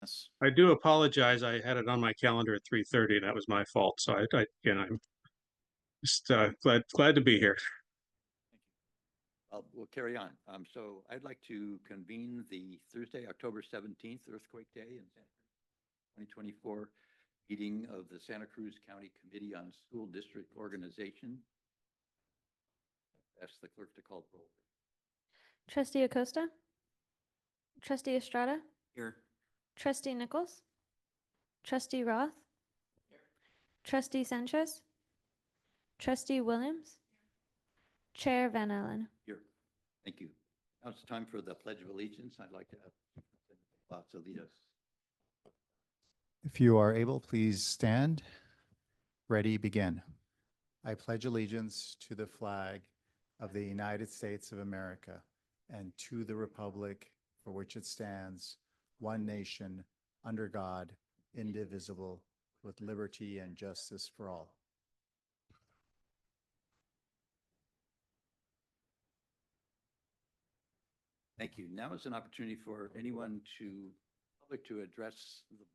Yes. I do apologize. I had it on my calendar at 3:30. That was my fault. So again, I'm just glad to be here. Thank you. We'll carry on. So I'd like to convene the Thursday, October 17th, Earthquake Day in Santa Cruz, 2024 meeting of the Santa Cruz County Committee on School District Organization. Ask the clerk to call the roll. Trustee Acosta? Trustee Estrada? Here. Trustee Nichols? Trustee Roth? Trustee Sanchez? Trustee Williams? Chair Van Allen. Here. Thank you. Now it's time for the Pledge of Allegiance. I'd like to have Bob to lead us. If you are able, please stand. Ready, begin. I pledge allegiance to the flag of the United States of America and to the republic for which it stands, one nation, under God, indivisible, with liberty and justice for all. Thank you. Now is an opportunity for anyone public to address the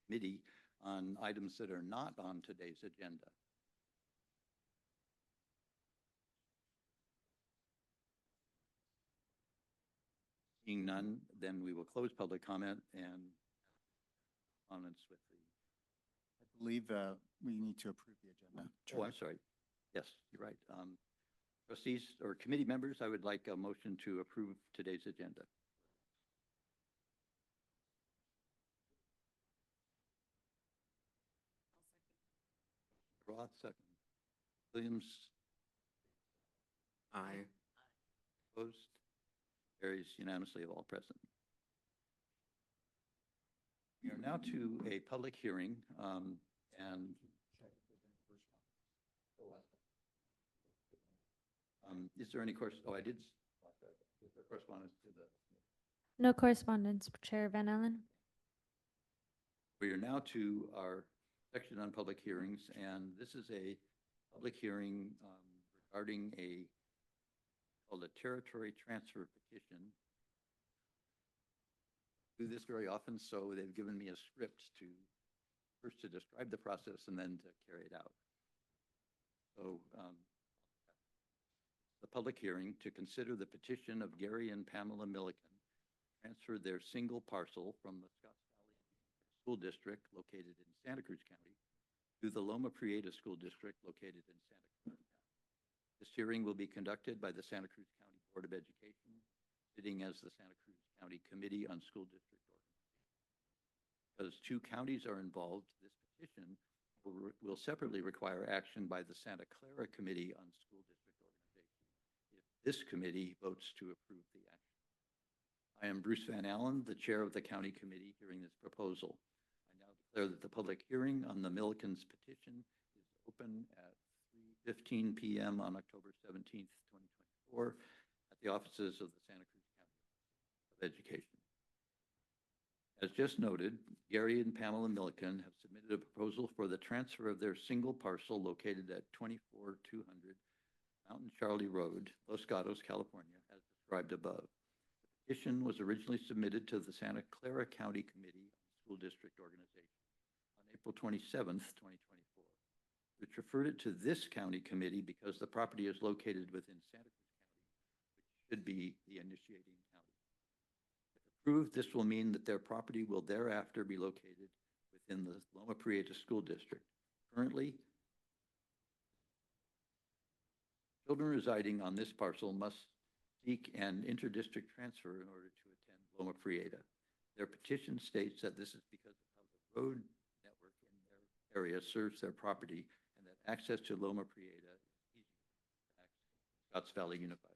committee on items that are not on today's agenda. Seeing none, then we will close public comment and comments with the. I believe we need to approve the agenda. Oh, I'm sorry. Yes, you're right. Trustees or committee members, I would like a motion to approve today's agenda. Roth, second. Williams. Aye. Opposed? Carries unanimously of all present. We are now to a public hearing, and is there any I did. Is there correspondence to the? No correspondence, Chair Van Allen. We are now to our section on public hearings, and this is a public hearing regarding called a territory transfer petition. I do this very often, so they've given me a script first to describe the process and then to carry it out. So the public hearing to consider the petition of Gary and Pamela Milliken transfer their single parcel from the Scotts Valley School District located in Santa Cruz County to the Loma Prieta School District located in Santa Cruz County. This hearing will be conducted by the Santa Cruz County Board of Education, sitting as the Santa Cruz County Committee on School District Organization. Because two counties are involved, this petition will separately require action by the Santa Clara Committee on School District Organization if this committee votes to approve the action. I am Bruce Van Allen, the chair of the county committee hearing this proposal. I now declare that the public hearing on the Milliken's petition is open at 3:15 p.m. on October 17th, 2024 at the offices of the Santa Cruz County of Education. As just noted, Gary and Pamela Milliken have submitted a proposal for the transfer of their single parcel located at 24200 Mountain Charlie Road, Los Gatos, California, as described above. The petition was originally submitted to the Santa Clara County Committee on School District Organization on April 27th, 2024, which referred it to this county committee because the property is located within Santa Cruz County, which should be the initiating county. If approved, this will mean that their property will thereafter be located within the Loma Prieta School District. Currently, children residing on this parcel must seek an interdistrict transfer in order to attend Loma Prieta. Their petition states that this is because of how the road network in their area serves their property and that access to Loma Prieta is easy to Scotts Valley Unified.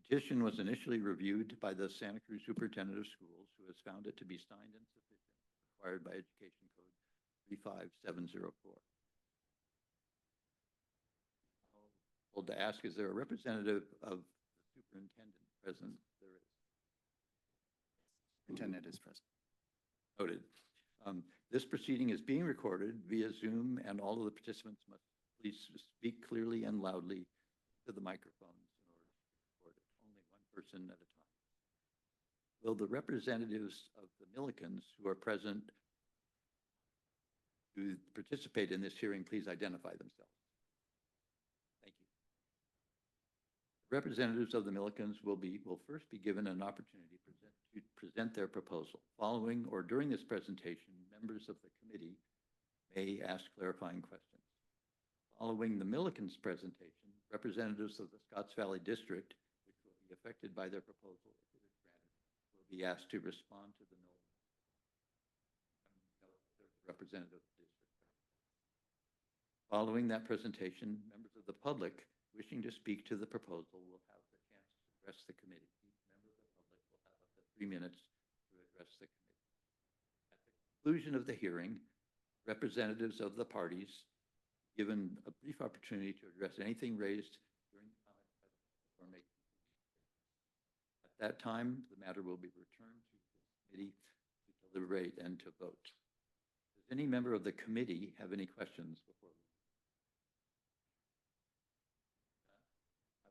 Petition was initially reviewed by the Santa Cruz Superintendent of Schools, who has found it to be signed and sufficient, required by Education Code 35704. Told to ask, is there a representative of the superintendent present? There is. Superintendent is present. Noted. This proceeding is being recorded via Zoom, and all of the participants must please speak clearly and loudly to the microphones in order to record it. Only one person at a time. Will the representatives of the Millicans who are present who participate in this hearing please identify themselves? Thank you. Representatives of the Millicans will first be given an opportunity to present their proposal. Following or during this presentation, members of the committee may ask clarifying questions. Following the Millicans' presentation, representatives of the Scotts Valley District, which will be affected by their proposal if it is granted, will be asked to respond to the representative of the district. Following that presentation, members of the public wishing to speak to the proposal will have the chance to address the committee. Each member of the public will have up to 3 minutes to address the committee. At the conclusion of the hearing, representatives of the parties given a brief opportunity to address anything raised during the comment or make. At that time, the matter will be returned to the committee to deliberate and to vote. Does any member of the committee have any questions before we?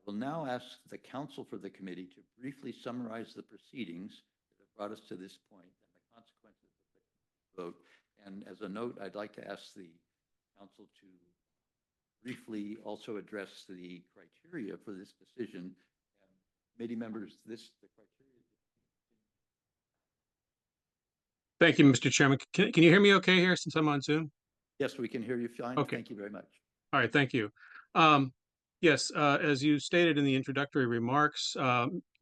I will now ask the counsel for the committee to briefly summarize the proceedings that have brought us to this point and the consequences of the vote. And as a note, I'd like to ask the council to briefly also address the criteria for this decision. Committee members, the criteria. Thank you, Mr. Chairman. Can you hear me okay here since I'm on Zoom? Yes, we can hear you fine. Okay. Thank you very much. All right, thank you. Yes, as you stated in the introductory remarks,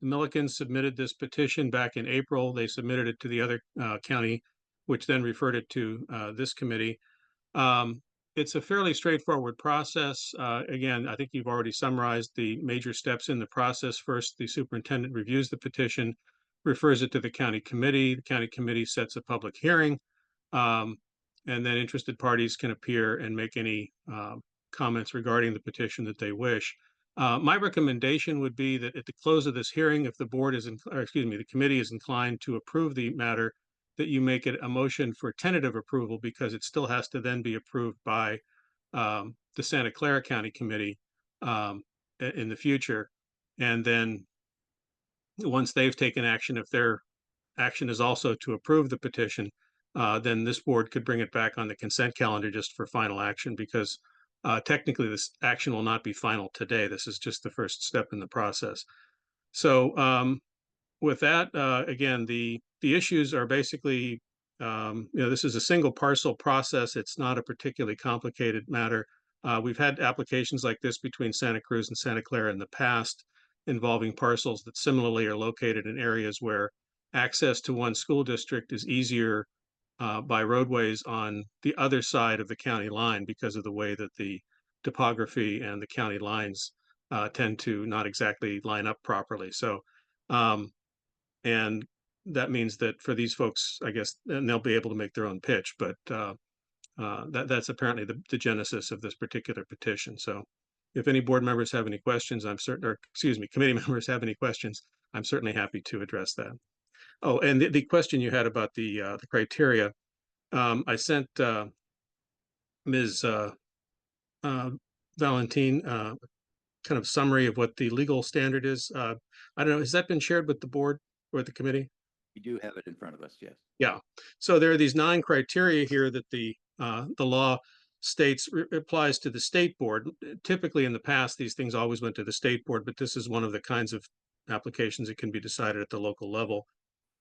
Millicans submitted this petition back in April. They submitted it to the other county, which then referred it to this committee. It's a fairly straightforward process. Again, I think you've already summarized the major steps in the process. First, the superintendent reviews the petition, refers it to the county committee. The county committee sets a public hearing, and then interested parties can appear and make any comments regarding the petition that they wish. My recommendation would be that at the close of this hearing, if the board is, the committee is inclined to approve the matter, that you make it a motion for tentative approval because it still has to then be approved by the Santa Clara County Committee in the future. And then once they've taken action, if their action is also to approve the petition, then this board could bring it back on the consent calendar just for final action because technically this action will not be final today. This is just the first step in the process. So with that, again, the issues are basically, this is a single parcel process. It's not a particularly complicated matter. We've had applications like this between Santa Cruz and Santa Clara in the past involving parcels that similarly are located in areas where access to one school district is easier by roadways on the other side of the county line because of the way that the topography and the county lines tend to not exactly line up properly. So, and that means that for these folks, I guess, and they'll be able to make their own pitch, but that's apparently the genesis of this particular petition. So if any board members have any questions, I'm certain, or excuse me, committee members have any questions, I'm certainly happy to address that. Oh, and the question you had about the criteria, I sent Ms. Valentine kind of summary of what the legal standard is. I don't know, has that been shared with the board or the committee? We do have it in front of us, yes. Yeah. So there are these 9 criteria here that the law states applies to the state board. Typically in the past, these things always went to the state board, but this is one of the kinds of applications that can be decided at the local level.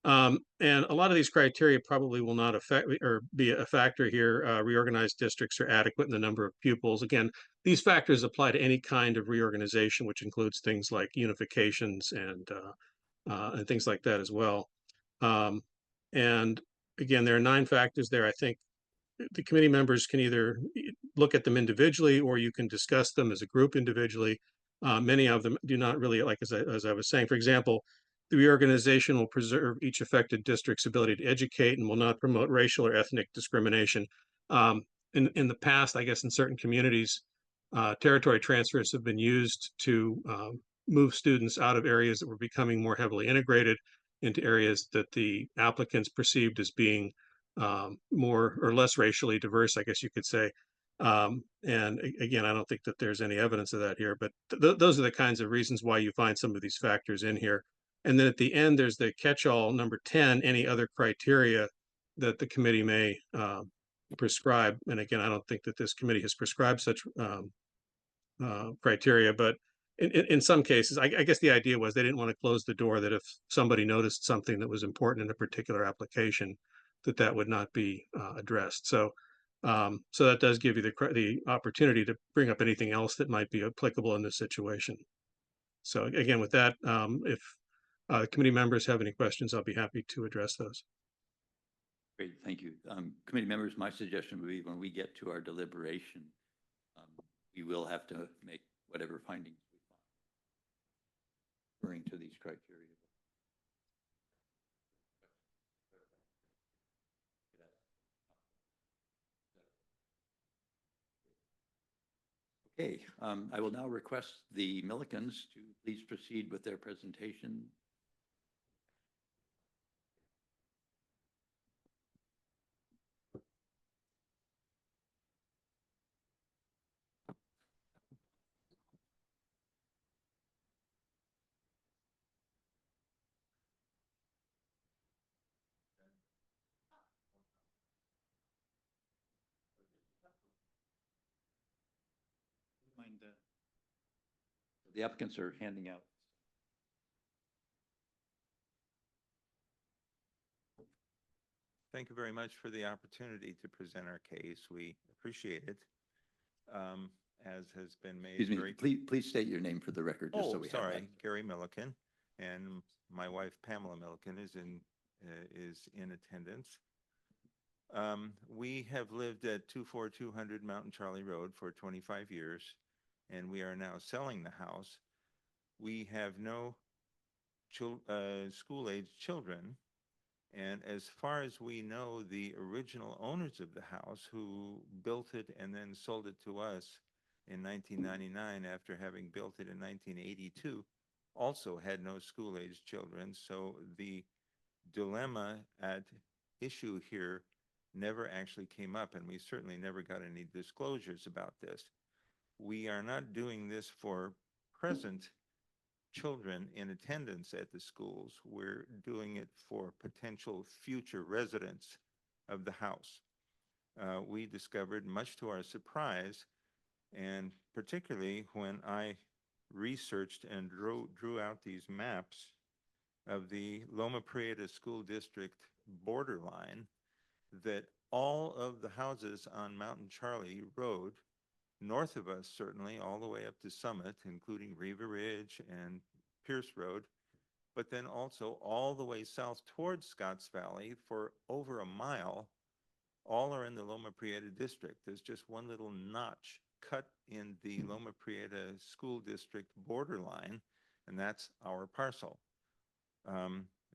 And a lot of these criteria probably will not affect or be a factor here. Reorganized districts are adequate in the number of pupils. Again, these factors apply to any kind of reorganization, which includes things like unifications and things like that as well. And again, there are 9 factors there. I think the committee members can either look at them individually or you can discuss them as a group individually. Many of them do not really, like as I was saying, for example, the reorganization will preserve each affected district's ability to educate and will not promote racial or ethnic discrimination. In the past, I guess in certain communities, territory transfers have been used to move students out of areas that were becoming more heavily integrated into areas that the applicants perceived as being more or less racially diverse, I guess you could say. And again, I don't think that there's any evidence of that here, but those are the kinds of reasons why you find some of these factors in here. And then at the end, there's the catch-all number 10, any other criteria that the committee may prescribe. And again, I don't think that this committee has prescribed such criteria, but in some cases, I guess the idea was they didn't want to close the door that if somebody noticed something that was important in a particular application, that would not be addressed. So that does give you the opportunity to bring up anything else that might be applicable in this situation. So again, with that, if committee members have any questions, I'll be happy to address those. Great, thank you. Committee members, my suggestion would be when we get to our deliberation, we will have to make whatever findings we find referring to these criteria. Okay, I will now request the Millikens to please proceed with their presentation. The applicants are handing out. Thank you very much for the opportunity to present our case. We appreciate it. As has been made Excuse me, very... please state your name for the record, just so we have that. Sorry, Gary Milliken, and my wife Pamela Milliken is in attendance. We have lived at 24200 Mountain Charlie Road for 25 years, and we are now selling the house. We have no school-aged children, and as far as we know, the original owners of the house who built it and then sold it to us in 1999 after having built it in 1982 also had no school-aged children. So the dilemma at issue here never actually came up, and we certainly never got any disclosures about this. We are not doing this for present children in attendance at the schools. We're doing it for potential future residents of the house. We discovered, much to our surprise, and particularly when I researched and drew out these maps of the Loma Prieta School District borderline, that all of the houses on Mountain Charlie Road, north of us certainly, all the way up to Summit, including Riva Ridge and Pierce Road, but then also all the way south towards Scotts Valley for over a mile, all are in the Loma Prieta district. There's just one little notch cut in the Loma Prieta School District borderline, and that's our parcel.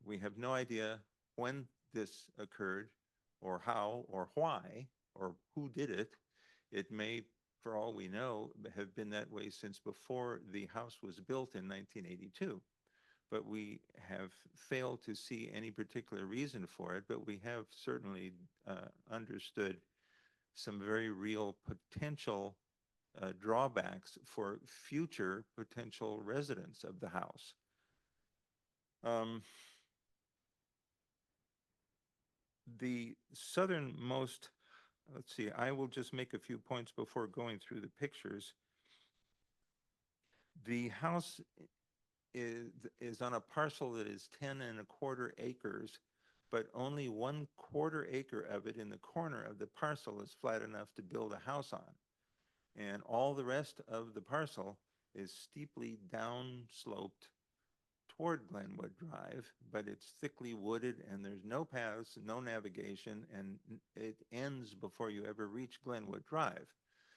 We have no idea when this occurred, or how, or why, or who did it. It may, for all we know, have been that way since before the house was built in 1982. But we have failed to see any particular reason for it, but we have certainly understood some very real potential drawbacks for future potential residents of the house. The southernmost, let's see, I will just make a few points before going through the pictures. The house is on a parcel that is 10.25 acres, but only 1/4 acre of it in the corner of the parcel is flat enough to build a house on. And all the rest of the parcel is steeply downsloped toward Glenwood Drive, but it's thickly wooded and there's no paths, no navigation, and it ends before you ever reach Glenwood Drive.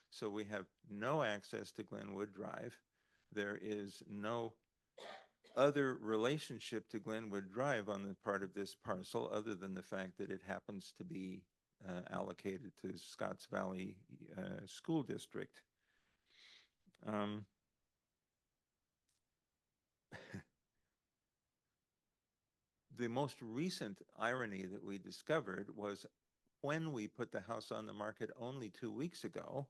So we have no access to Glenwood Drive. There is no other relationship to Glenwood Drive on the part of this parcel other than the fact that it happens to be allocated to Scotts Valley School District. The most recent irony that we discovered was when we put the house on the market only 2 weeks ago,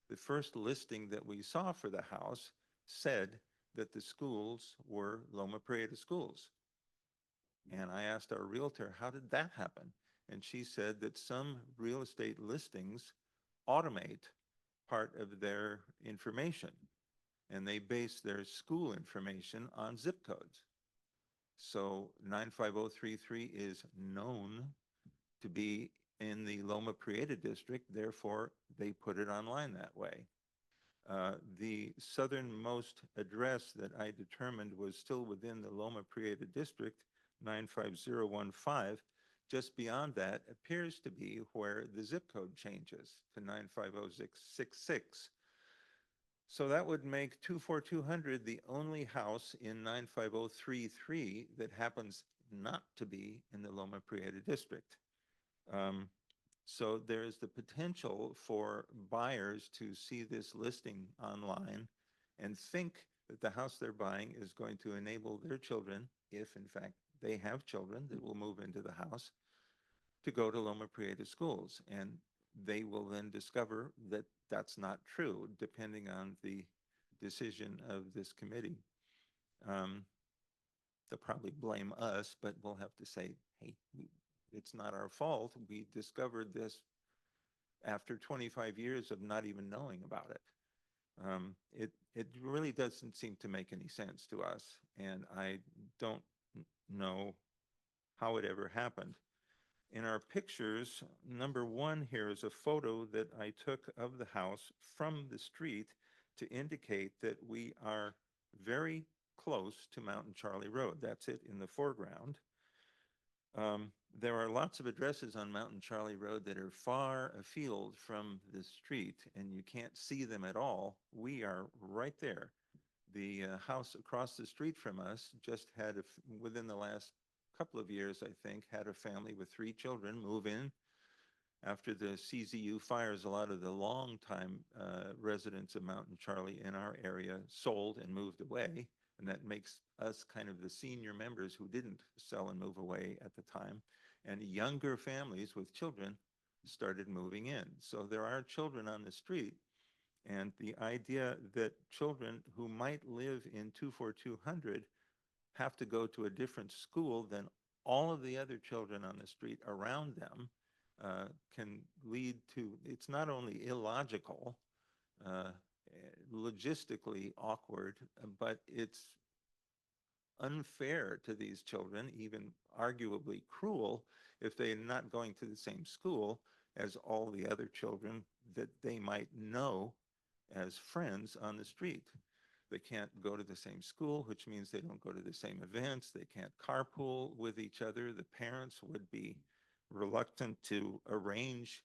the first listing that we saw for the house said that the schools were Loma Prieta schools. And I asked our realtor, how did that happen? And she said that some real estate listings automate part of their information, and they base their school information on zip codes. So 95033 is known to be in the Loma Prieta district, therefore they put it online that way. The southernmost address that I determined was still within the Loma Prieta district, 95015. Just beyond that appears to be where the zip code changes to 95066. So that would make 24200 the only house in 95033 that happens not to be in the Loma Prieta district. So there's the potential for buyers to see this listing online and think that the house they're buying is going to enable their children, if in fact they have children that will move into the house, to go to Loma Prieta schools. And they will then discover that that's not true, depending on the decision of this committee. They'll probably blame us, but we'll have to say, hey, it's not our fault. We discovered this after 25 years of not even knowing about it. It really doesn't seem to make any sense to us, and I don't know how it ever happened. In our pictures, number one here is a photo that I took of the house from the street to indicate that we are very close to Mountain Charlie Road. That's it in the foreground. There are lots of addresses on Mountain Charlie Road that are far afield from the street, and you can't see them at all. We are right there. The house across the street from us just had, within the last couple of years, I think, had a family with 3 children move in after the CZU fires. A lot of the longtime residents of Mountain Charlie in our area sold and moved away, and that makes us kind of the senior members who didn't sell and move away at the time. And younger families with children started moving in. So there are children on the street, and the idea that children who might live in 24200 have to go to a different school than all of the other children on the street around them can lead to, it's not only illogical, logistically awkward, but it's unfair to these children, even arguably cruel, if they're not going to the same school as all the other children that they might know as friends on the street. They can't go to the same school, which means they don't go to the same events. They can't carpool with each other. The parents would be reluctant to arrange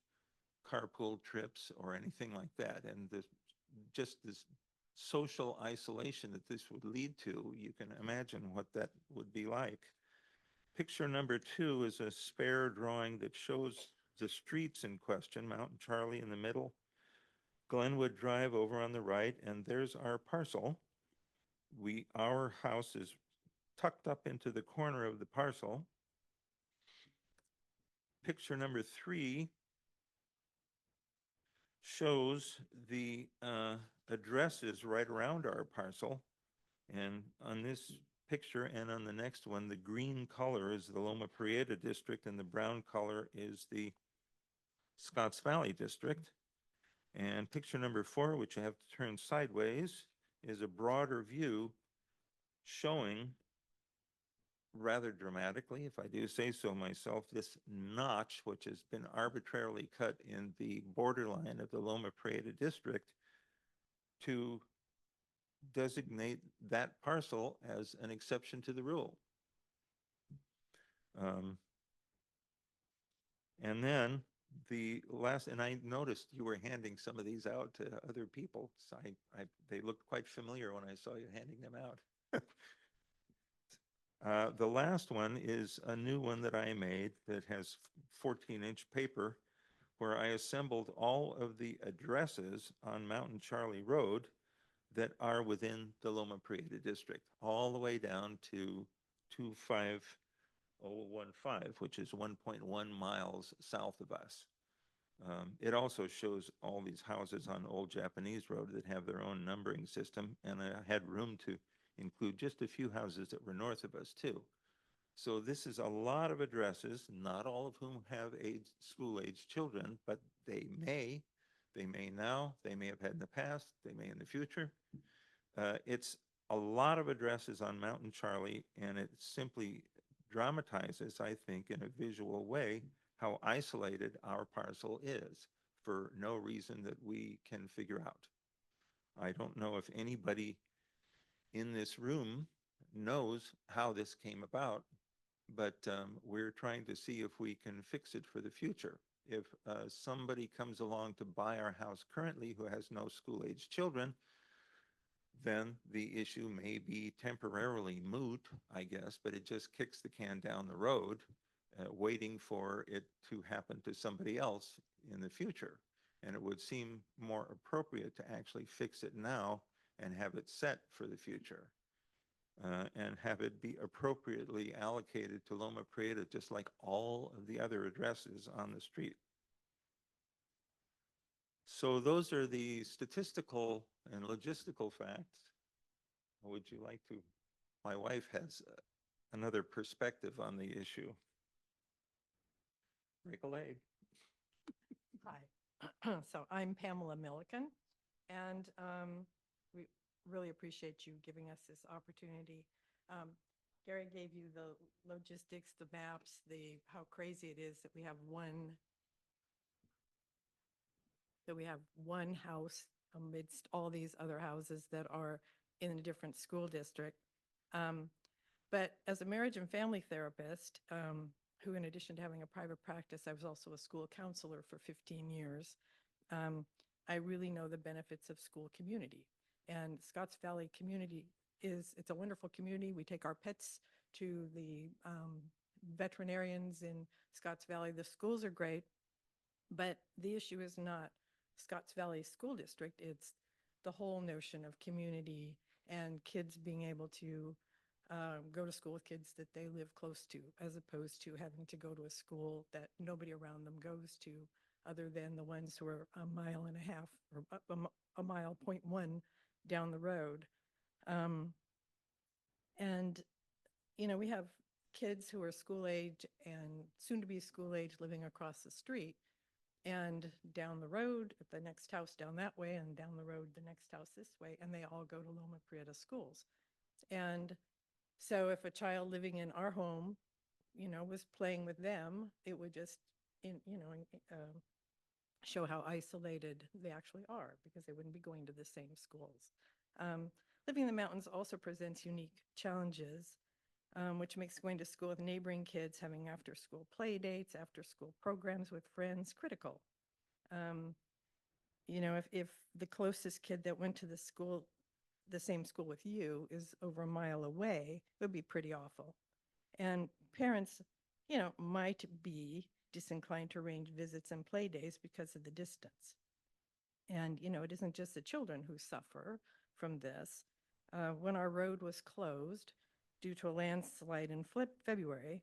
carpool trips or anything like that. And just this social isolation that this would lead to, you can imagine what that would be like. Picture number 2 is a spare drawing that shows the streets in question, Mountain Charlie in the middle, Glenwood Drive over on the right, and there's our parcel. Our house is tucked up into the corner of the parcel. Picture number 3 shows the addresses right around our parcel. And on this picture and on the next one, the green color is the Loma Prieta district and the brown color is the Scotts Valley district. And picture number 4, which I have to turn sideways, is a broader view showing rather dramatically, if I do say so myself, this notch, which has been arbitrarily cut in the borderline of the Loma Prieta district to designate that parcel as an exception to the rule. And then the last, and I noticed you were handing some of these out to other people. So they looked quite familiar when I saw you handing them out. The last one is a new one that I made that has 14-inch paper where I assembled all of the addresses on Mountain Charlie Road that are within the Loma Prieta district, all the way down to 25015, which is 1.1 miles south of us. It also shows all these houses on Old Japanese Road that have their own numbering system, and I had room to include just a few houses that were north of us too. So this is a lot of addresses, not all of whom have school-age children, but they may now, they may have had in the past, they may in the future. It's a lot of addresses on Mountain Charlie, and it simply dramatizes, I think, in a visual way, how isolated our parcel is for no reason that we can figure out. I don't know if anybody in this room knows how this came about, but we're trying to see if we can fix it for the future. If somebody comes along to buy our house currently who has no school-age children, then the issue may be temporarily moot, I guess, but it just kicks the can down the road, waiting for it to happen to somebody else in the future. And it would seem more appropriate to actually fix it now and have it set for the future. And have it be appropriately allocated to Loma Prieta, just like all of the other addresses on the street. So those are the statistical and logistical facts. Would you like to? My wife has another perspective on the issue. Break a leg. Hi. So I'm Pamela Milliken, and we really appreciate you giving us this opportunity. Gary gave you the logistics, the maps, how crazy it is that we have one house amidst all these other houses that are in a different school district. But as a marriage and family therapist, who in addition to having a private practice, I was also a school counselor for 15 years. I really know the benefits of school community. And Scotts Valley community it's a wonderful community. We take our pets to the veterinarians in Scotts Valley. The schools are great, but the issue is not Scotts Valley School District. It's the whole notion of community and kids being able to go to school with kids that they live close to, as opposed to having to go to a school that nobody around them goes to, other than the ones who are a mile and a half or a mile 0.1 down the road. And, we have kids who are school age and soon to be school age living across the street, and down the road at the next house down that way, and down the road the next house this way, and they all go to Loma Prieta schools. And so if a child living in our home, was playing with them, it would just, show how isolated they actually are, because they wouldn't be going to the same schools. Living in the mountains also presents unique challenges, which makes going to school with neighboring kids, having after-school play dates, after-school programs with friends critical. If the closest kid that went to the same school with you is over a mile away, it would be pretty awful. And parents, might be disinclined to arrange visits and play days because of the distance. And, it isn't just the children who suffer from this. When our road was closed due to a landslide in February,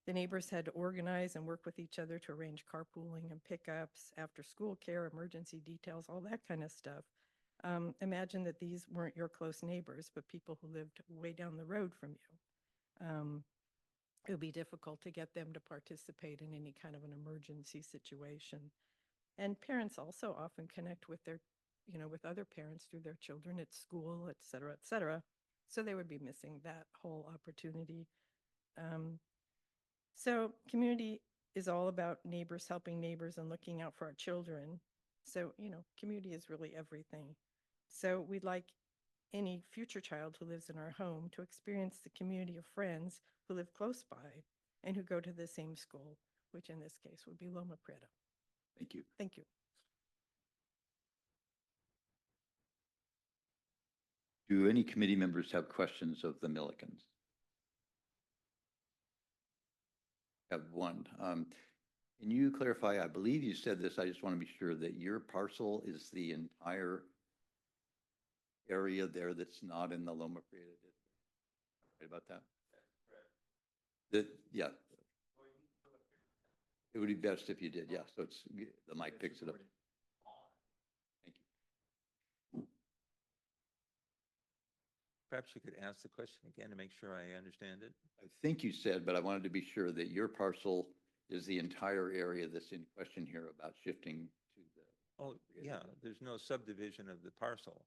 the neighbors had to organize and work with each other to arrange carpooling and pickups, after school care, emergency details, all that kind of stuff. Imagine that these weren't your close neighbors, but people who lived way down the road from you. It would be difficult to get them to participate in any kind of an emergency situation. And parents also often connect with with other parents through their children at school, et cetera, et cetera. So they would be missing that whole opportunity. So community is all about neighbors helping neighbors and looking out for our children. So, community is really everything. So we'd like any future child who lives in our home to experience the community of friends who live close by and who go to the same school, which in this case would be Loma Prieta. Thank you. Thank you. Do any committee members have questions of the Millikens? Have one. Can you clarify, I believe you said this, I just want to be sure that your parcel is the entire area there that's not in the Loma Prieta district? Right about that? Yeah. It would be best if you did, yeah, so the mic picks it up. Thank you. Perhaps you could ask the question again to make sure I understand it. I think you said, but I wanted to be sure that your parcel is the entire area that's in question here about shifting to the. Oh, yeah, there's no subdivision of the parcel.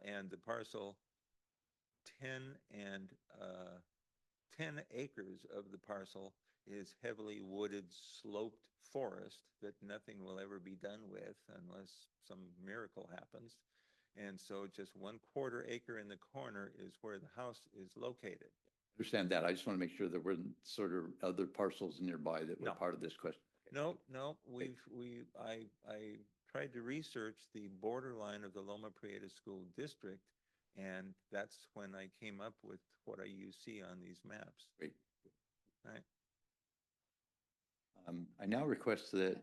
And the parcel 10 and 10 acres of the parcel is heavily wooded sloped forest that nothing will ever be done with unless some miracle happens. And so just 1/4 acre in the corner is where the house is located. Understand that. I just want to make sure there weren't sort of other parcels nearby that were No. part of this question. Okay. No, I tried to research the borderline of the Loma Prieta School District, and that's when I came up with what you see on these maps, Great. right? I now request that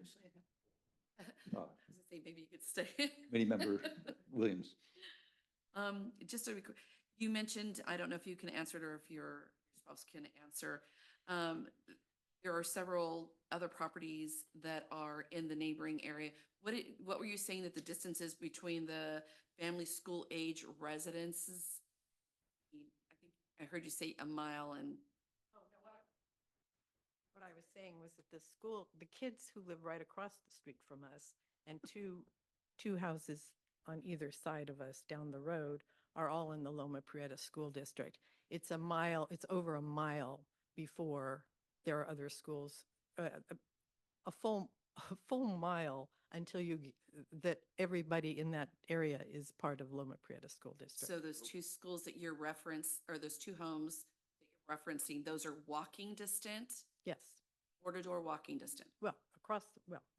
Actually, I was gonna say, maybe you could stay. Committee Member Williams. Just so you mentioned, I don't know if you can answer it or if your spouse can answer. There are several other properties that are in the neighboring area. What were you saying that the distance is between the family school age residences? I think I heard you say a mile and. Oh, no, what I was saying was that the school, the kids who live right across the street from us and two houses on either side of us down the road are all in the Loma Prieta School District. It's over a mile before there are other schools, a full mile until that everybody in that area is part of Loma Prieta School District. So those two schools that you're or those two homes that you're referencing, those are walking distant, Yes. door-to-door walking distant? Well,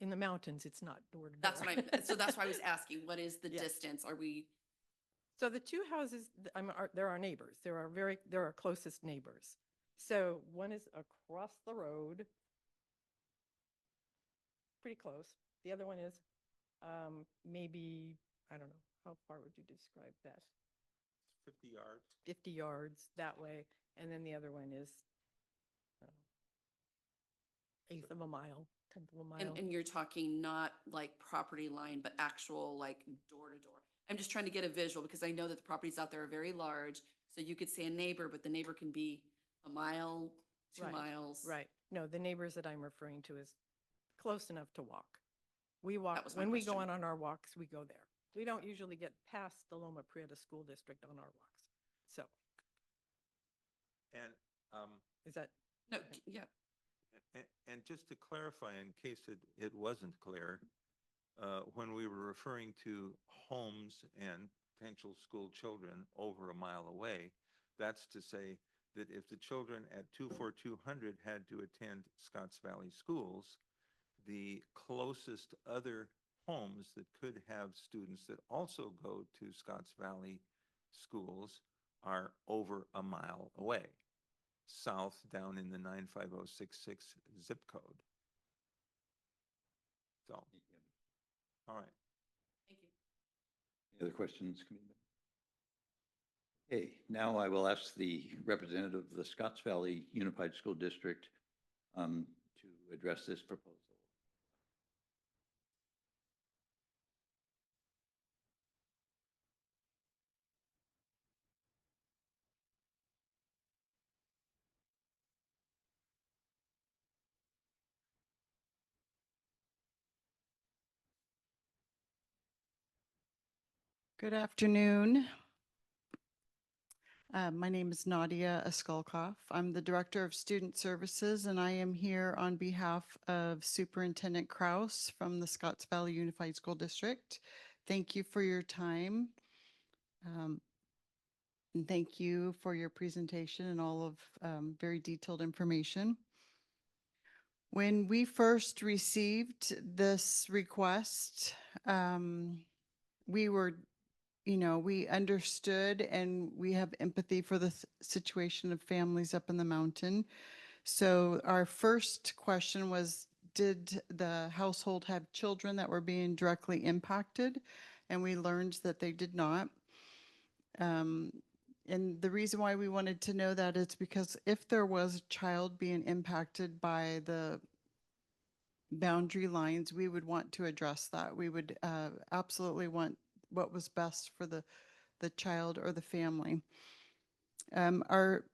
in the mountains, it's not door to door. That's what so that's why I was asking, what is the Yes. distance? Are we, So the two houses, they're our neighbors. They're our closest neighbors. So one is across the road, pretty close. The other one is maybe, I don't know, how far would you describe that? 50 yards. 50 yards that way. And then the other one is eighth of a mile, 10th of a mile. and you're talking not like property line, but actual like door-to-door? I'm just trying to get a visual because I know that the properties out there are very large. So you could say a neighbor, but the neighbor can be a mile, 2 Right, miles. Right. No, the neighbors that I'm referring to is close enough to walk. We walk, was my when we go question. on our walks, we go there. We don't usually get past the Loma Prieta School District on our walks. So And, is that, No, yeah. and just to clarify, in case it wasn't clear, when we were referring to homes and potential school children over a mile away, that's to say that if the children at 24200 had to attend Scotts Valley schools, the closest other homes that could have students that also go to Scotts Valley schools are over a mile away, south down in the 95066 zip code. So, all right. Thank you. Any other questions, Committee Member? Okay, now I will ask the representative of the Scotts Valley Unified School District to address this proposal. Good afternoon. My name is Nadia Askolkoff. I'm the Director of Student Services, and I am here on behalf of Superintendent Kraus from the Scotts Valley Unified School District. Thank you for your time. And thank you for your presentation and all of very detailed information. When we first received this request, we were we understood and we have empathy for the situation of families up in the mountain. So our first question was, did the household have children that were being directly impacted? And we learned that they did not. And the reason why we wanted to know that is because if there was a child being impacted by the boundary lines, we would want to address that. We would absolutely want what was best for the the child or the family. Our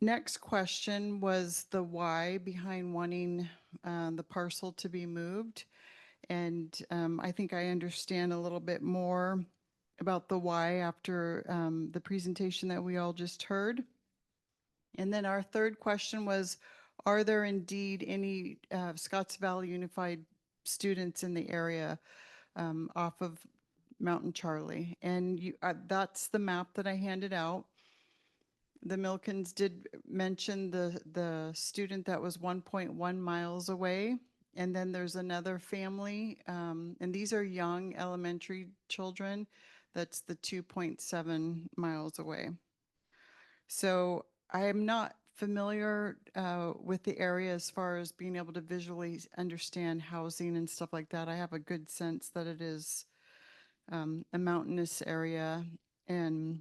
next question was the why behind wanting the parcel to be moved. And I think I understand a little bit more about the why after the presentation that we all just heard. And then our third question was, are there indeed any Scotts Valley Unified students in the area off of Mountain Charlie? And that's the map that I handed out. The Milkins did mention the student that was 1.1 miles away. And then there's another family, and these are young elementary children. That's the 2.7 miles away. So I am not familiar with the area as far as being able to visually understand housing and stuff like that. I have a good sense that it is a mountainous area and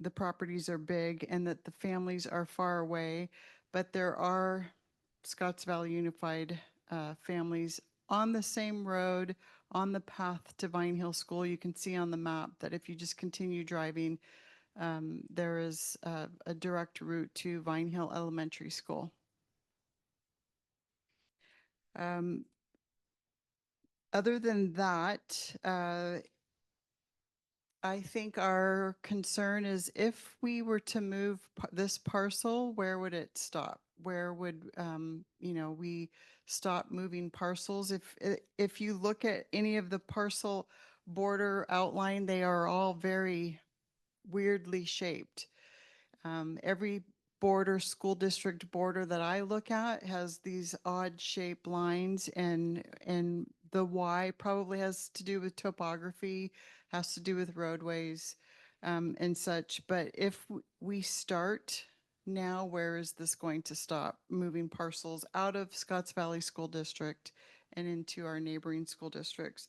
the properties are big and that the families are far away, but there are Scotts Valley Unified families on the same road, on the path to Vine Hill School. You can see on the map that if you just continue driving, there is a direct route to Vine Hill Elementary School. Other than that, I think our concern is if we were to move this parcel, where would it stop? Where would, we stop moving parcels? If you look at any of the parcel border outline, they are all very weirdly shaped. Every school district border that I look at has these odd shaped lines, and the why probably has to do with topography, has to do with roadways and such. But if we start now, where is this going to stop? Moving parcels out of Scotts Valley School District and into our neighboring school districts.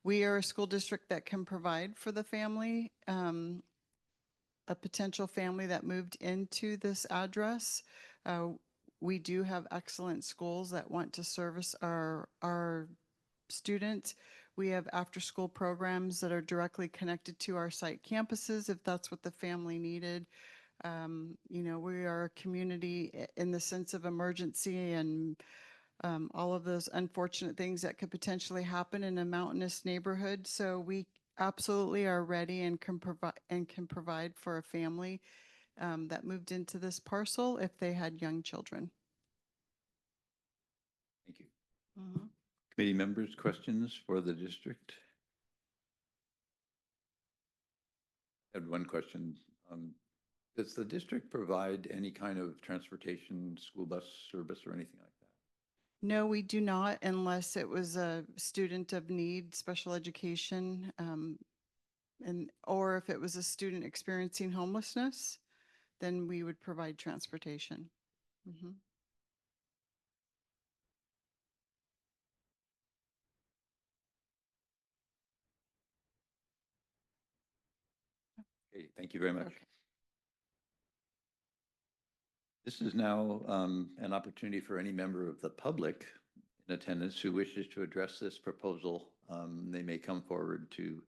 We are a school district that can provide for the family, a potential family that moved into this address. We do have excellent schools that want to service our students. We have after-school programs that are directly connected to our site campuses if that's what the family needed. We are a community in the sense of emergency and all of those unfortunate things that could potentially happen in a mountainous neighborhood. So we absolutely are ready and can provide for a family that moved into this parcel if they had young children. Thank you. Mhm. Committee members, questions for the district? I had one question. Does the district provide any kind of transportation, school bus service or anything like that? No, we do not, unless it was a student of need, special education, or if it was a student experiencing homelessness, then we would provide transportation. Mhm. Okay, thank you very much. Okay. This is now an opportunity for any member of the public in attendance who wishes to address this proposal. They may come forward to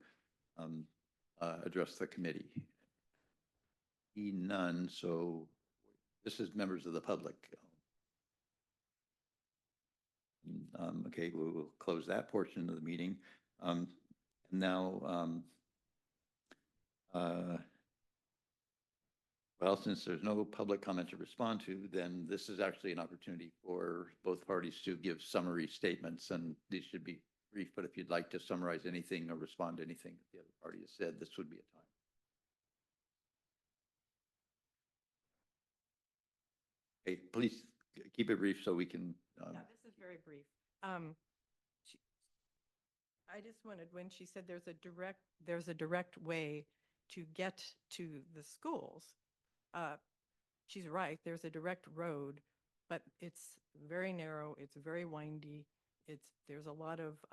address the committee. None, so this is members of the public. Okay, we'll close that portion of the meeting. Now, well, since there's no public comment to respond to, then this is actually an opportunity for both parties to give summary statements, and these should be brief, but if you'd like to summarize anything or respond to anything that the other party has said, this would be a time. Okay, please keep it brief so we can. Yeah, this is very brief. I just wanted, when she said there's a direct way to get to the schools, she's right, there's a direct road, but it's very narrow, it's very windy, there's a lot of,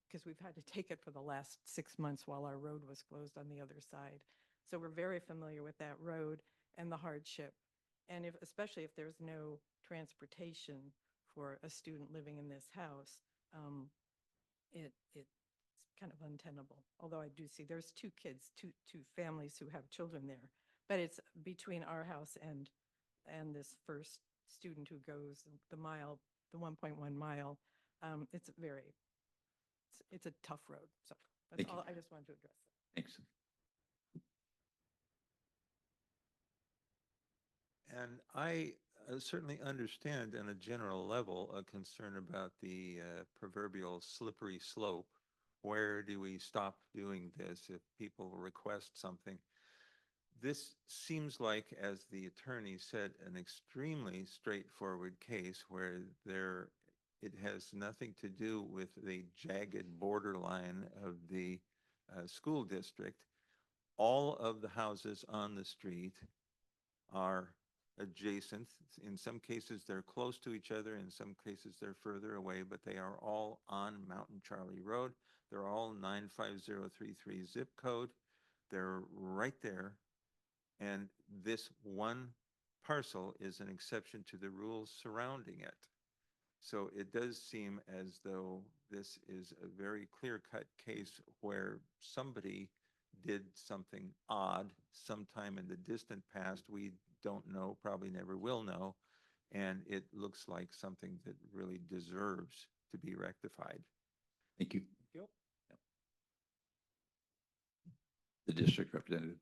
because we've had to take it for the last 6 months while our road was closed on the other side. So we're very familiar with that road and the hardship. And especially if there's no transportation for a student living in this house, it's kind of untenable. Although I do see there's two kids, two families who have children there, but it's between our house and this first student who goes the mile, the 1.1 mile. It's it's a tough road. So that's Thank you. all. I just wanted to address that. Thanks. And I certainly understand on a general level a concern about the proverbial slippery slope. Where do we stop doing this if people request something? This seems like, as the attorney said, an extremely straightforward case where it has nothing to do with the jagged borderline of the school district. All of the houses on the street are adjacent. In some cases, they're close to each other. In some cases, they're further away, but they are all on Mountain Charlie Road. They're all 95033 zip code. They're right there. And this one parcel is an exception to the rules surrounding it. So it does seem as though this is a very clear-cut case where somebody did something odd sometime in the distant past. We don't know, probably never will know. And it looks like something that really deserves to be rectified. Thank you. Yep. The district representative.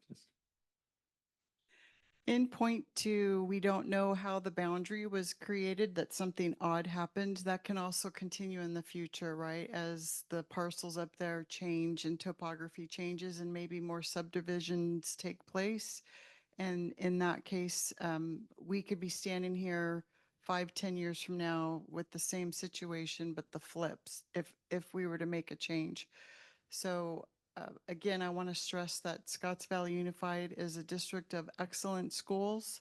In point two, we don't know how the boundary was created, that something odd happened. That can also continue in the future, right? As the parcels up there change and topography changes and maybe more subdivisions take place. And in that case, we could be standing here 5, 10 years from now with the same situation, but the flips, if we were to make a change. So again, I want to stress that Scotts Valley Unified is a district of excellent schools.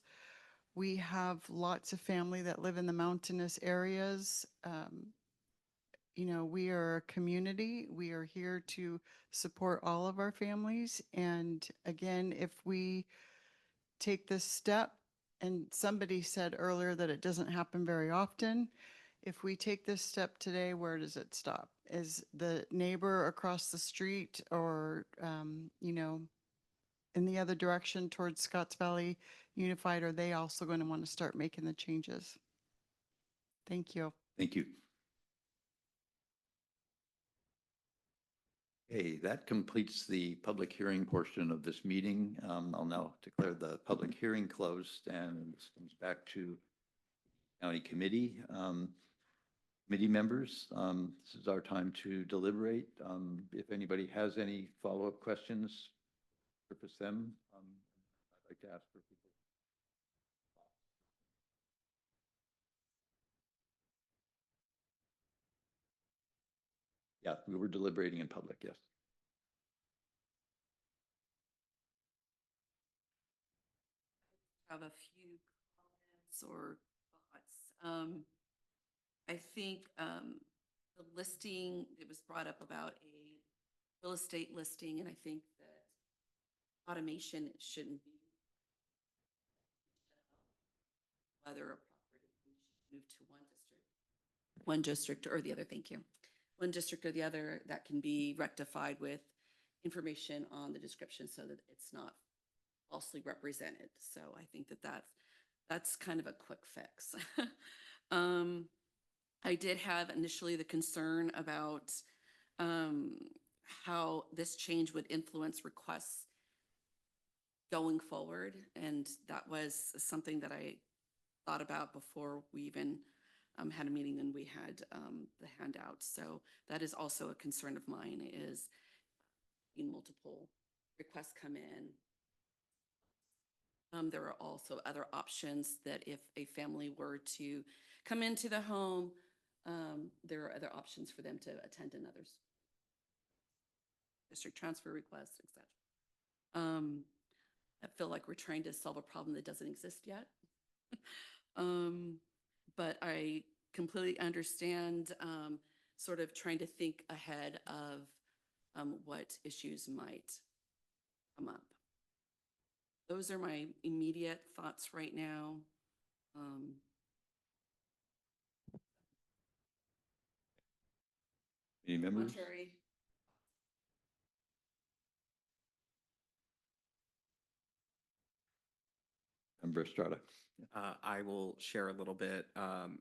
We have lots of family that live in the mountainous areas. You know, we are a community. We are here to support all of our families. And again, if we take this step, and somebody said earlier that it doesn't happen very often, if we take this step today, where does it stop? Is the neighbor across the street or, you know, in the other direction towards Scotts Valley Unified, are they also going to want to start making the changes? Thank you. Thank you. Okay, that completes the public hearing portion of this meeting. I'll now declare the public hearing closed, and this comes back to county committee. Committee members, this is our time to deliberate. If anybody has any follow-up questions, surface them. I'd like to ask for people. Yeah, we were deliberating in public, yes. Have a few comments or thoughts. I think the listing, it was brought up about a real estate listing, and I think that automation shouldn't be whether a property should move to one district or the other. Thank you. One district or the other, that can be rectified with information on the description so that it's not falsely represented. So I think that that's kind of a quick fix. I did have initially the concern about how this change would influence requests going forward. And that was something that I thought about before we even had a meeting and we had the handout. So that is also a concern of mine, is multiple requests come in. There are also other options that if a family were to come into the home, there are other options for them to attend another district transfer requests, etc. I feel like we're trying to solve a problem that doesn't exist yet. But I completely understand sort of trying to think ahead of what issues might come up. Those are my immediate thoughts right now. Any members? Contrary. Councilmember Estrada. I will share a little bit,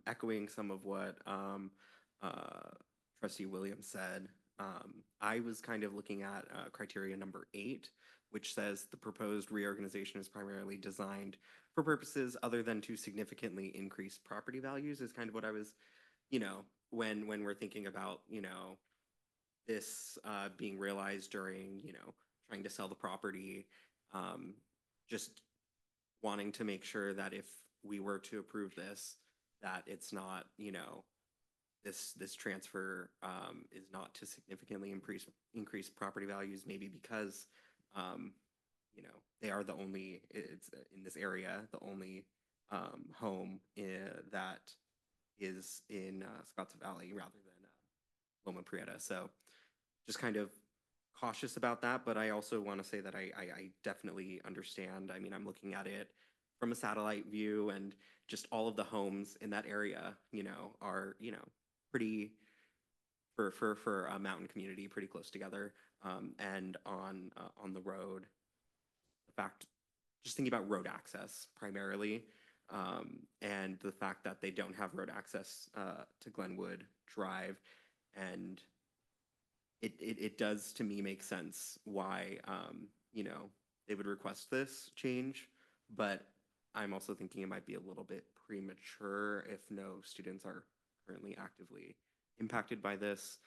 echoing some of what Trustee Williams said. I was kind of looking at criteria number 8, which says the proposed reorganization is primarily designed for purposes other than to significantly increase property values, is kind of what I was, when we're thinking about, this being realized during, trying to sell the property, just wanting to make sure that if we were to approve this, that it's not, this transfer is not to significantly increase property values, maybe because, they are the only, it's in this area, the only home that is in Scotts Valley rather than Loma Prieta. So just kind of cautious about that, but I also want to say that I definitely understand. I mean, I'm looking at it from a satellite view, and just all of the homes in that area, are, pretty, for a mountain community, pretty close together. And on the road, the fact, just thinking about road access primarily, and the fact that they don't have road access to Glenwood Drive, and it does to me make sense why they would request this change, but I'm also thinking it might be a little bit premature if no students are currently actively impacted by this.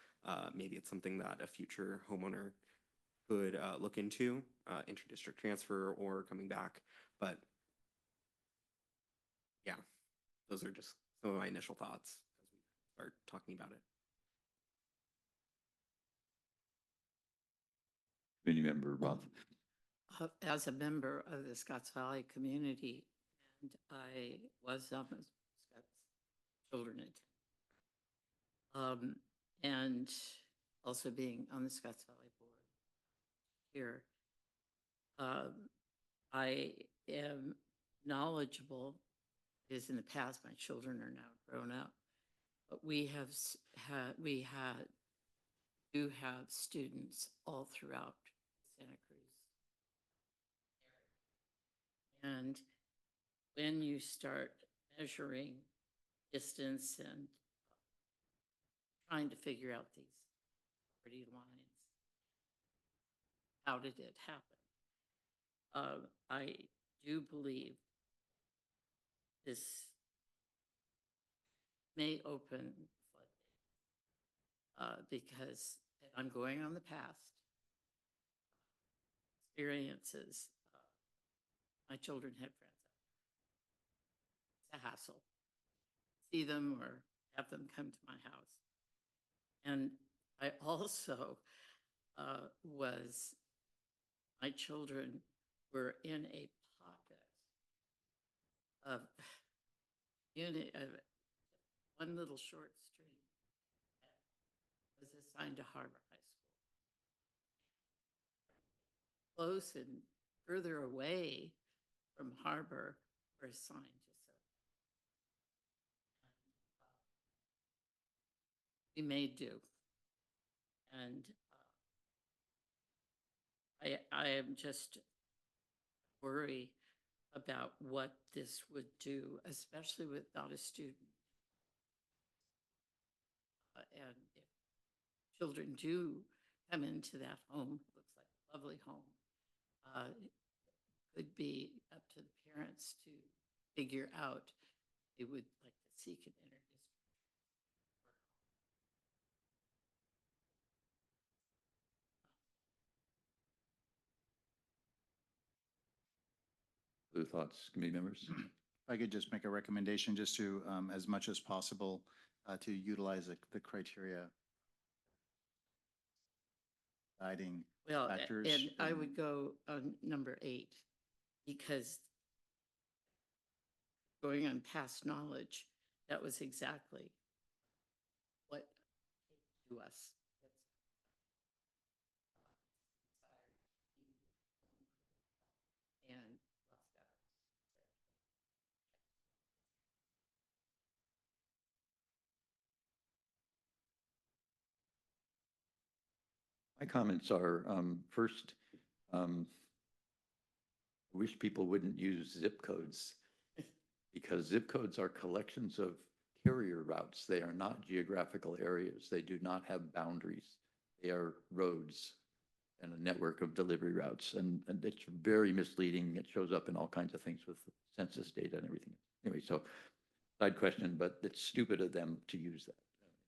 Maybe it's something that a future homeowner could look into, interdistrict transfer or coming back. But yeah, those are just some of my initial thoughts as we start talking about it. Committee Member Roth. As a member of the Scotts Valley community, and I was on the Scotts Children and also being on the Scotts Valley board here, I am knowledgeable, because in the past my children are now grown up, but we do have students all throughout Santa Cruz. And when you start measuring distance and trying to figure out these property lines, how did it happen? I do believe this may open because I'm going on the past experiences. My children had friends. It's a hassle. See them or have them come to my house. And I also my children were in a pocket of one little short street that was assigned to Harbor High School. Close and further away from Harbor were assigned to we made do. And I am just worried about what this would do, especially without a student. And if children do come into that home, looks like a lovely home, it could be up to the parents to figure out they would like to seek an interdistrict. Other thoughts, committee members? If I could just make a recommendation, just to, as much as possible, to utilize the criteria guiding Well, factors. and I would go on number 8, because going on past knowledge, that was exactly what came to us. And My comments are, first, wish people wouldn't use zip codes because zip codes are collections of carrier routes. They are not geographical areas. They do not have boundaries. They are roads and a network of delivery routes. And it's very misleading. It shows up in all kinds of things with census data and everything. Anyway, so side question, but it's stupid of them to use that,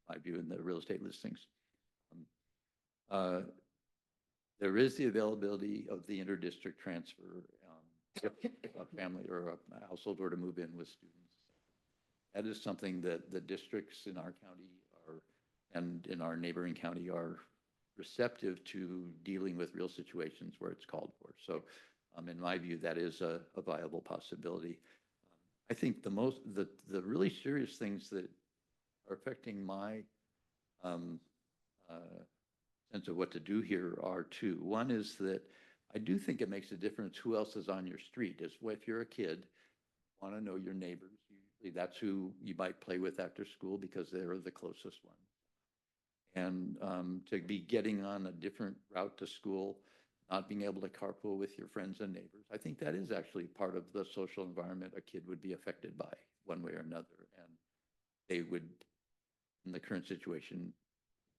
in my view, in the real estate listings. There is the availability of the interdistrict transfer if a family or a household were to move in with students. That is something that the districts in our county are, and in our neighboring county are receptive to dealing with real situations where it's called for. So in my view, that is a viable possibility. I think the really serious things that are affecting my sense of what to do here are two. One is that I do think it makes a difference who else is on your street. If you're a kid, want to know your neighbors. Usually that's who you might play with after school because they're the closest one. And to be getting on a different route to school, not being able to carpool with your friends and neighbors, I think that is actually part of the social environment a kid would be affected by one way or another. And they would, in the current situation,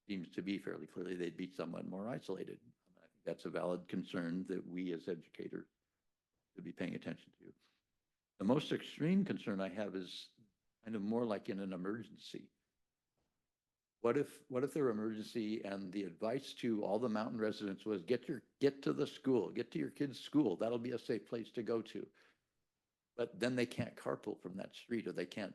seems to be fairly clearly, they'd be somewhat more isolated. I think that's a valid concern that we as educators should be paying attention to. The most extreme concern I have is kind of more like in an emergency. What if their emergency and the advice to all the mountain residents was get to the school, get to your kid's school. That'll be a safe place to go to. But then they can't carpool from that street, or they can't,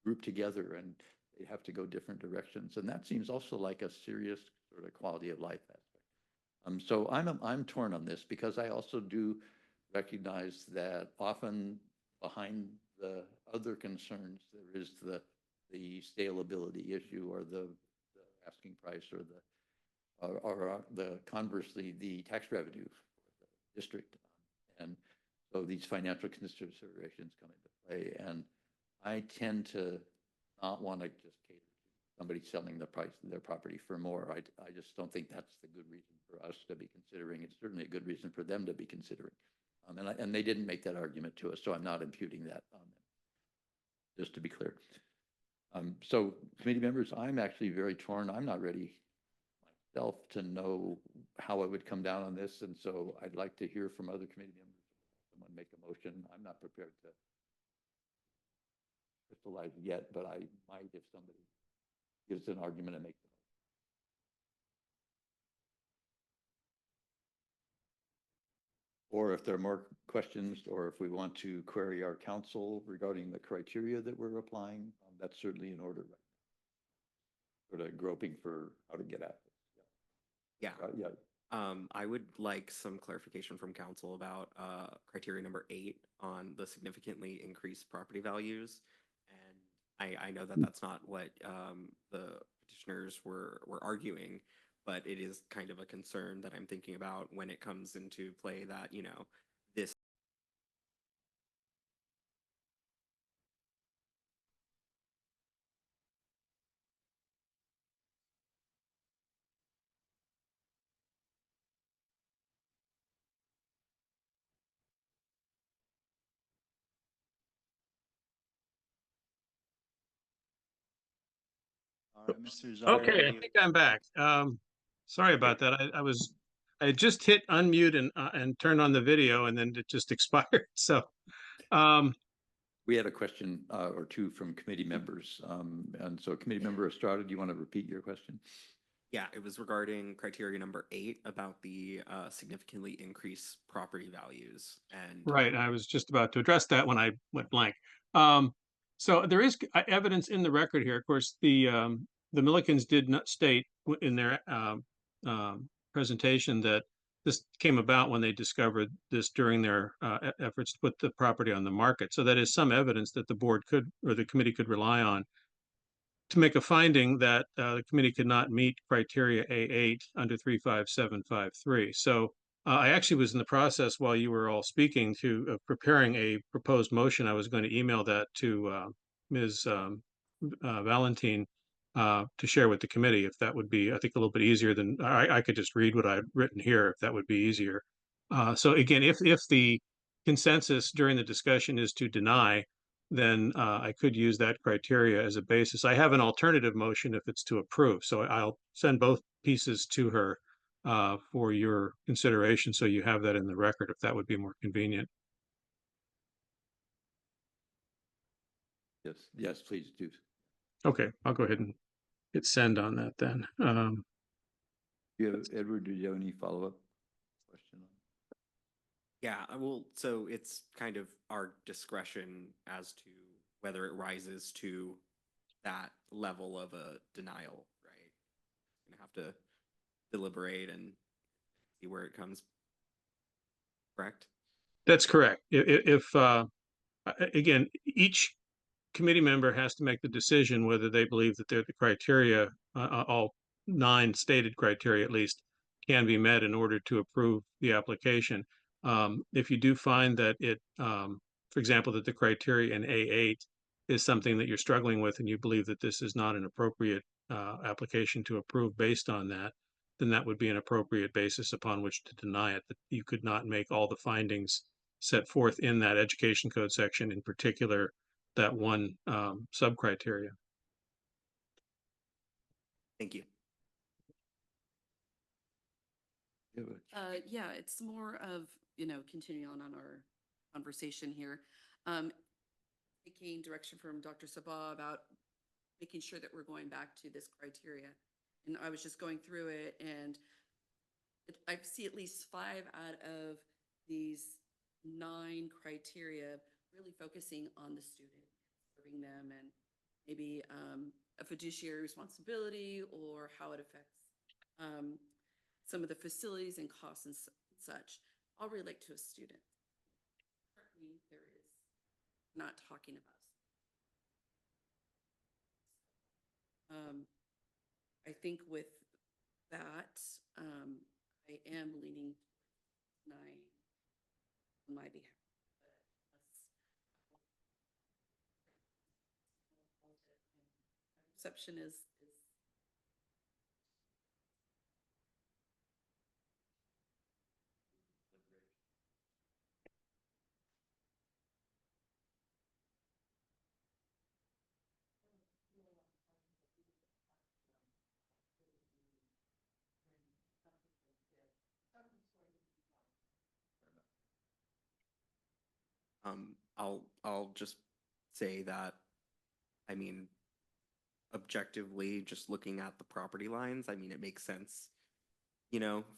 group together, and they have to go different directions. And that seems also like a serious sort of quality of life aspect. So I'm torn on this because I also do recognize that often behind the other concerns there is the saleability issue, or the asking price, or the conversely the tax revenue for the district, and so these financial considerations come into play. And I tend to not want to just cater to somebody selling the price of their property for more. I just don't think that's the good reason for us to be considering. It's certainly a good reason for them to be considering. And they didn't make that argument to us, so I'm not imputing that on them, just to be clear. So committee members, I'm actually very torn. I'm not ready myself to know how it would come down on this. And so I'd like to hear from other committee members. Someone make a motion. I'm not prepared to crystallize yet, but I might if somebody gives an argument and makes it. Or if there are more questions, or if we want to query our counsel regarding the criteria that we're applying, that's certainly in order. Sort of groping for how to get at it. Yeah. Yeah. I would like some clarification from council about criteria number 8 on the significantly increased property values. And I know that that's not what the petitioners were arguing, but it is kind of a concern that I'm thinking about when it comes into play that, this. All right, Mr. Zari. Okay, I think I'm back. Sorry about that. I just hit unmute and turned on the video, and then it just expired. So, We had a question or two from committee members. And so Committee Member Estrada, do you want to repeat your question? Yeah, it was regarding criteria number 8 about the significantly increased property values. And right, I was just about to address that when I went blank. So there is evidence in the record here. Of course, the Millikens did not state in their presentation that this came about when they discovered this during their efforts to put the property on the market. So that is some evidence that the board could, or the committee could rely on to make a finding that the committee could not meet criteria A8 under 35753. So I actually was in the process while you were all speaking to preparing a proposed motion. I was going to email that to Ms. Valentine to share with the committee, if that would be, I think, a little bit easier than I could just read what I've written here, if that would be easier. So again, if the consensus during the discussion is to deny, then I could use that criteria as a basis. I have an alternative motion if it's to approve. So I'll send both pieces to her for your consideration, so you have that in the record if that would be more convenient. Yes, yes, please do. Okay, I'll go ahead and hit send on that then. Edward, do you have any follow-up question? Yeah, well, so it's kind of our discretion as to whether it rises to that level of a denial, right? Gonna have to deliberate and see where it comes. Correct? That's correct. Again, each committee member has to make the decision whether they believe that the criteria, all 9 stated criteria at least, can be met in order to approve the application. If you do find that for example, that the criteria in A8 is something that you're struggling with and you believe that this is not an appropriate application to approve based on that, then that would be an appropriate basis upon which to deny it, that you could not make all the findings set forth in that education code section, in particular that one sub-criteria. Thank you. Yeah, it's more of, continuing on our conversation here. Taking direction from Dr. Sabah about making sure that we're going back to this criteria. And I was just going through it, and I see at least 5 out of these 9 criteria really focusing on the student, serving them, and maybe a fiduciary responsibility or how it affects some of the facilities and costs and such, all relate to a student. Currently, there is not talking about. I think with that, I am leaning 9 on my behalf. Perception is I'll just say that, I mean, objectively, just looking at the property lines, I mean, it makes sense,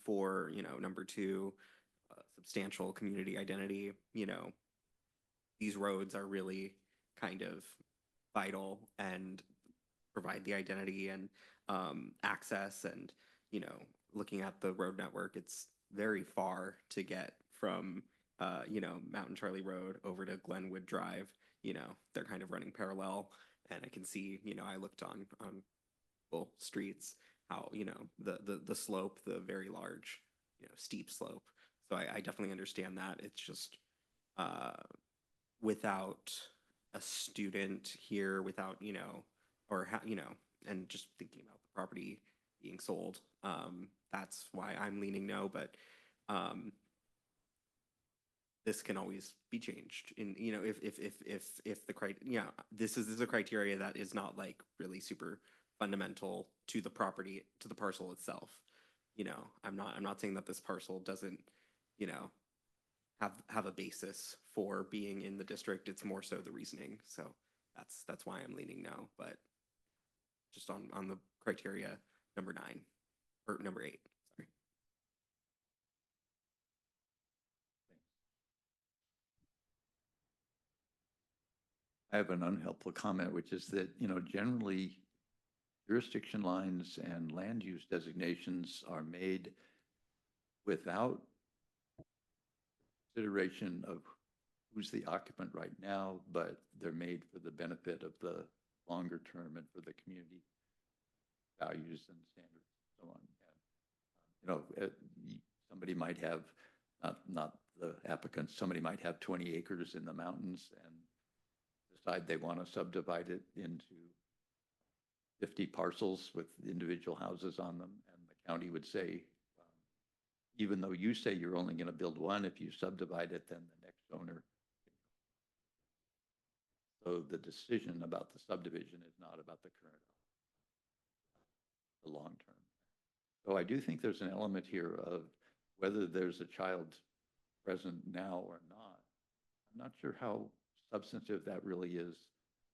for, number 2, substantial community identity, these roads are really kind of vital and provide the identity and access, and, looking at the road network, it's very far to get from Mountain Charlie Road over to Glenwood Drive. They're kind of running parallel, and I can see, I looked on Google Streets, how, the slope, the very large, steep slope. So I definitely understand that. It's just without a student here, without, or, and just thinking about the property being sold, that's why I'm leaning no, but this can always be changed in, if the this is a criteria that is not like really super fundamental to the property, to the parcel itself. I'm not saying that this parcel doesn't, have a basis for being in the district. It's more so the reasoning. So that's why I'm leaning no, but just on the criteria number 9 or number 8. Sorry. I have an unhelpful comment, which is that, generally jurisdiction lines and land use designations are made without consideration of who's the occupant right now, but they're made for the benefit of the longer term and for the community values and standards and so on. And, somebody might have, not the applicant, somebody might have 20 acres in the mountains and decide they want to subdivide it into 50 parcels with individual houses on them, and the county would say, even though you say you're only going to build one, if you subdivide it, then the next owner. So the decision about the subdivision is not about the current, the long term. So I do think there's an element here of whether there's a child present now or not. I'm not sure how substantive that really is,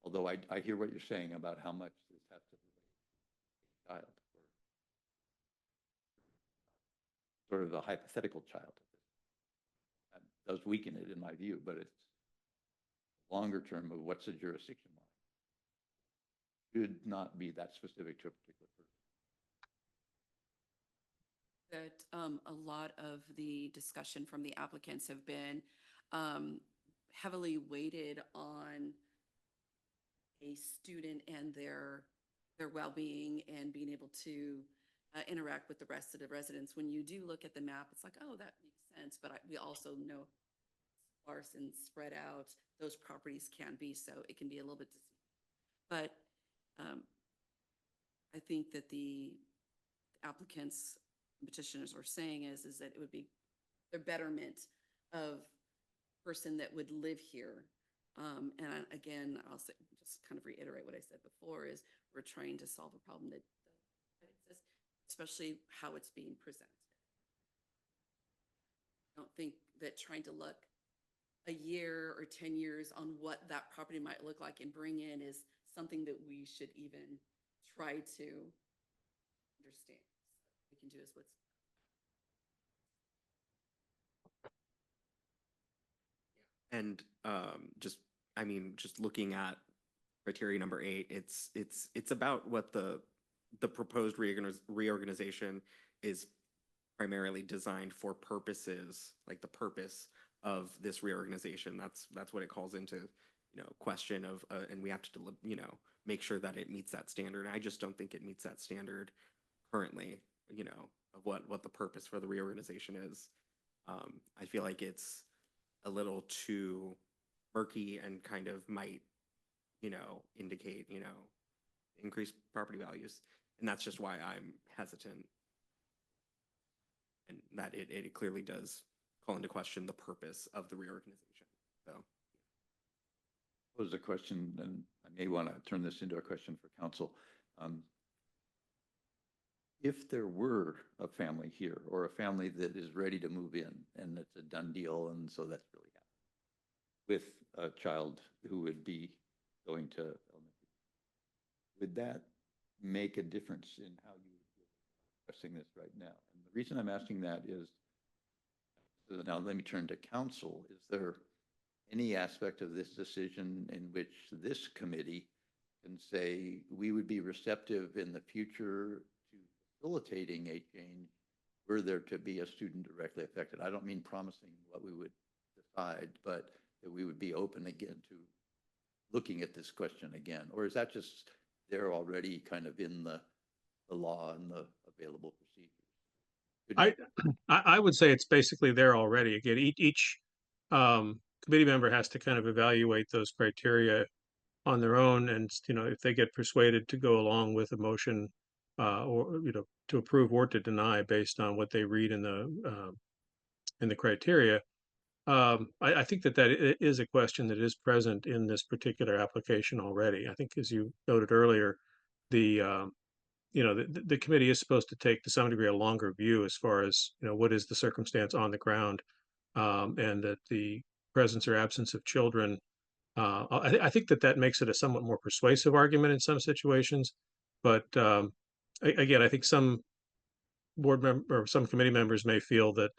although I hear what you're saying about how much this has to do with a child, or sort of a hypothetical child. That does weaken it in my view, but it's longer term of what's the jurisdiction line. Should not be that specific to a particular person. That a lot of the discussion from the applicants have been heavily weighted on a student and their well-being and being able to interact with the rest of the residents. When you do look at the map, it's like, oh, that makes sense. But we also know sparse and spread out those properties can be, so it can be a little bit deceiving. But I think that the applicants, petitioners are saying is that it would be the betterment of person that would live here. And again, I'll say, just kind of reiterate what I said before, is we're trying to solve a problem that exists, especially how it's being presented. I don't think that trying to look a year or 10 years on what that property might look like and bring in is something that we should even try to understand. What we can do is what's And just looking at criteria number 8, it's about what the proposed reorganization is primarily designed for purposes, like the purpose of this reorganization. That's what it calls into, question of, and we have to, make sure that it meets that standard. I just don't think it meets that standard currently, of what the purpose for the reorganization is. I feel like it's a little too murky and kind of might, indicate, increased property values. And that's just why I'm hesitant. And that it clearly does call into question the purpose of the reorganization. So. Pose a question, and I may want to turn this into a question for council. If there were a family here or a family that is ready to move in and it's a done deal, and so that's really happening, with a child who would be going to elementary, would that make a difference in how you would be addressing this right now? And the reason I'm asking that is, now let me turn to council. Is there any aspect of this decision in which this committee can say we would be receptive in the future to facilitating a change were there to be a student directly affected? I don't mean promising what we would decide, but that we would be open again to looking at this question again? Or is that just there already kind of in the law and the available procedures? I would say it's basically there already. Again, each committee member has to kind of evaluate those criteria on their own, and if they get persuaded to go along with a motion or to approve or to deny based on what they read in the criteria. I think that is a question that is present in this particular application already. I think, as you noted earlier, the the committee is supposed to take to some degree a longer view as far as what is the circumstance on the ground, and that the presence or absence of children. I think that makes it a somewhat more persuasive argument in some situations, but again, I think some board member or some committee members may feel that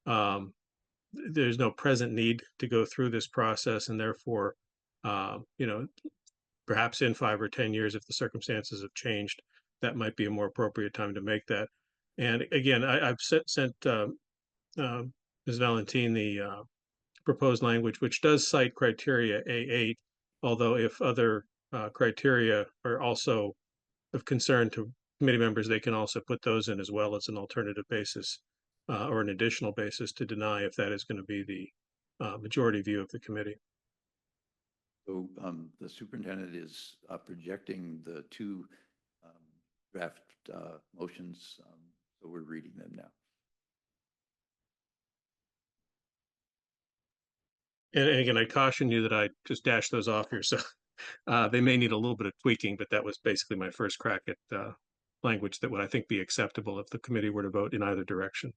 um, there's no present need to go through this process, and therefore, perhaps in 5 or 10 years, if the circumstances have changed, that might be a more appropriate time to make that. And again, I've sent Ms. Valentine the proposed language, which does cite criteria A8, although if other criteria are also of concern to committee members, they can also put those in as well as an alternative basis or an additional basis to deny if that is going to be the majority view of the committee. So the superintendent is projecting the 2 draft motions, so we're reading them now. And again, I caution you that I just dashed those off here, so they may need a little bit of tweaking, but that was basically my first crack at language that would, I think, be acceptable if the committee were to vote in either direction.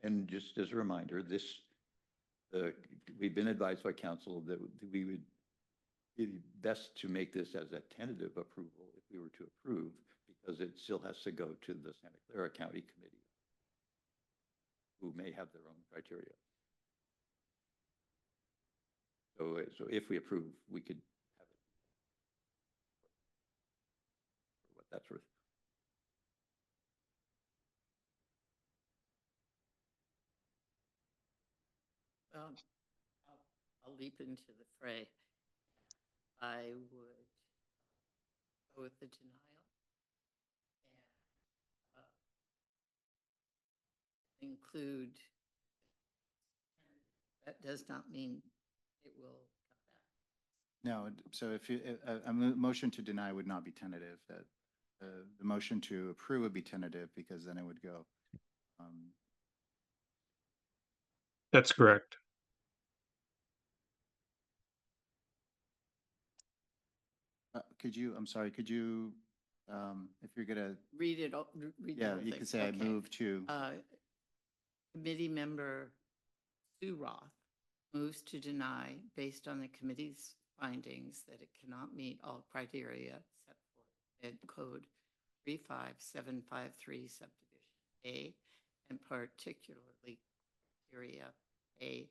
And just as a reminder, we've been advised by council that we would be best to make this as a tentative approval if we were to approve, because it still has to go to the Santa Clara County Committee, who may have their own criteria. So if we approve, we could have it. For what that's worth. Well, I'll leap into the fray. I would go with the denial and include, that does not mean it will come back. No, so if you, a motion to deny would not be tentative, that the motion to approve would be tentative because then it would go. That's correct. Could you, I'm sorry, could you, if you're gonna, Read it, read the yeah, whole you thing. could say I Okay. move to, Committee member Sue Roth moves to deny based on the committee's findings that it cannot meet all criteria set forth in Code 35753 subdivision A, and particularly criteria A.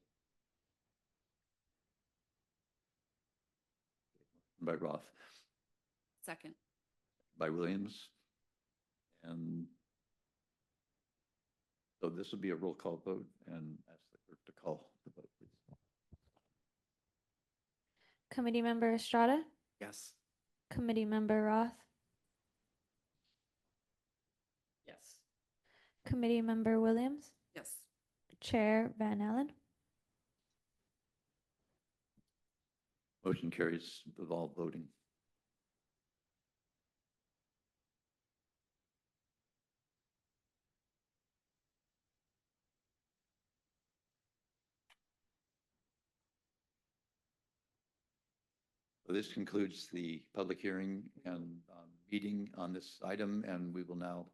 By Roth, Second. by Williams. And so this will be a roll call vote, and ask the clerk to call the vote, please. Committee Member Estrada, Yes. Committee Member Roth, Yes. Committee Member Williams, Yes. Chair Van Allen. Motion carries with all voting. So this concludes the public hearing and meeting on this item, and we will now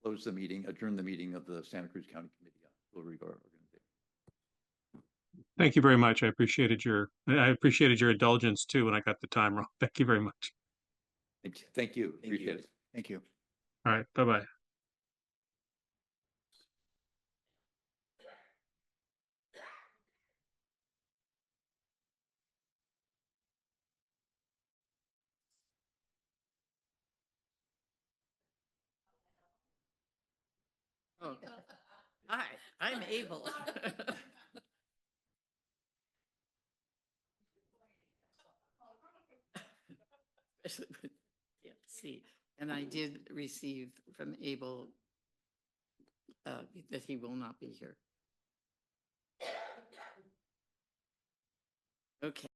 close the meeting, adjourn the meeting of the Santa Cruz County Committee on School Regard Organization. Thank you very much. I appreciated your indulgence too when I got the time wrong. Thank you very much. Thank you. Appreciate it. thank you. All right. Bye-bye. Oh, hi, I'm able. Especially with, yeah, see, and I did receive from Abel that he will not be here. Okay.